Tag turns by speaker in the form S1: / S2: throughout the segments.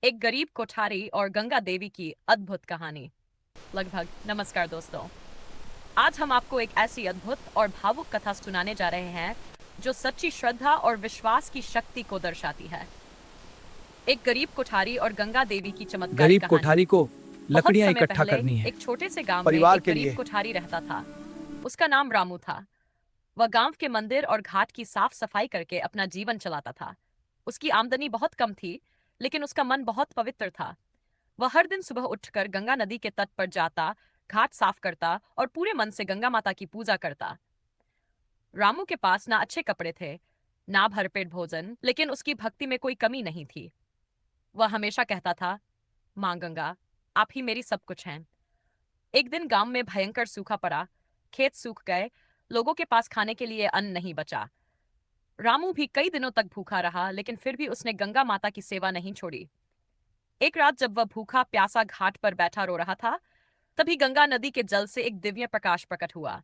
S1: एक गरीब कोठारी और गंगा देवी की अद्भुत कहानी। लगभग नमस्कार दोस्तों। आज हम आपको एक ऐसी अद्भुत और भावुक कथा सुनाने जा रहे हैं जो सच्ची श्रद्धा और विश्वास की शक्ति को दर्शाती है। एक गरीब कोठारी और गंगा देवी की चमत्कारी
S2: गरीब
S1: कहानी।
S2: कोठारी को
S1: बहुत
S2: लकड़ियां
S1: समय
S2: इकट्ठा
S1: पहले
S2: करनी है
S1: एक छोटे से गांव में
S2: परिवार
S1: एक
S2: के
S1: गरीब
S2: लिए।
S1: कोठारी रहता था। उसका नाम रामू था। वह गांव के मंदिर और घाट की साफ सफाई करके अपना जीवन चलाता था। उसकी आमदनी बहुत कम थी, लेकिन उसका मन बहुत पवित्र था। वह हर दिन सुबह उठकर गंगा नदी के तट पर जाता, घाट साफ करता और पूरे मन से गंगा माता की पूजा करता। रामू के पास ना अच्छे कपड़े थे, ना भरपेट भोजन, लेकिन उसकी भक्ति में कोई कमी नहीं थी। वह हमेशा कहता था, माँ गंगा, आप ही मेरी सब कुछ हैं। एक दिन गांव में भयंकर सूखा पड़ा। खेत सूख गए। लोगों के पास खाने के लिए अन्न नहीं बचा। रामू भी कई दिनों तक भूखा रहा, लेकिन फिर भी उसने गंगा माता की सेवा नहीं छोड़ी। एक रात जब वह भूखा प्यासा घाट पर बैठा रो रहा था, तभी गंगा नदी के जल से एक दिव्य प्रकाश प्रकट हुआ।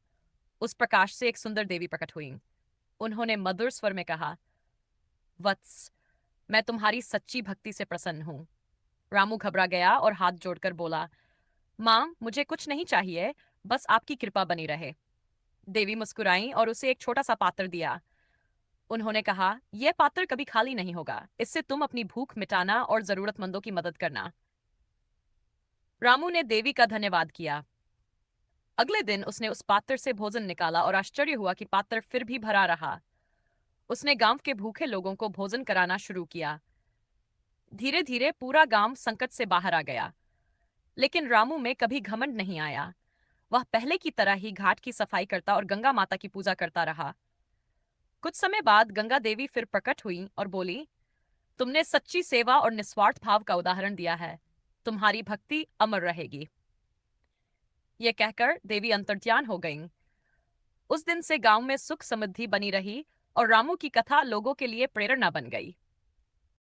S1: उस प्रकाश से एक सुंदर देवी प्रकट हुई। उन्होंने मधुर स्वर में कहा, वत्स, मैं तुम्हारी सच्ची भक्ति से प्रसन्न हूं। रामू घबरा गया और हाथ जोड़कर बोला, माँ, मुझे कुछ नहीं चाहिए, बस आपकी कृपा बनी रहे। देवी मुस्कुराई और उसे एक छोटा सा पात्र दिया। उन्होंने कहा, यह पात्र कभी खाली नहीं होगा, इससे तुम अपनी भूख मिटाना और जरूरतमंदों की मदद करना। रामू ने देवी का धन्यवाद किया। अगले दिन उसने उस पात्र से भोजन निकाला और आश्चर्य हुआ कि पात्र फिर भी भरा रहा। उसने गांव के भूखे लोगों को भोजन कराना शुरू किया। धीरे धीरे पूरा गांव संकट से बाहर आ गया। लेकिन रामू में कभी घमंड नहीं आया। वह पहले की तरह ही घाट की सफाई करता और गंगा माता की पूजा करता रहा। कुछ समय बाद गंगा देवी फिर प्रकट हुई और बोली, तुमने सच्ची सेवा और निस्वार्थ भाव का उदाहरण दिया है। तुम्हारी भक्ति अमर रहेगी। यह कहकर देवी अंतर्ध्यान हो गईं। उस दिन से गांव में सुख समृद्धि बनी रही और रामू की कथा लोगों के लिए प्रेरणा बन गई।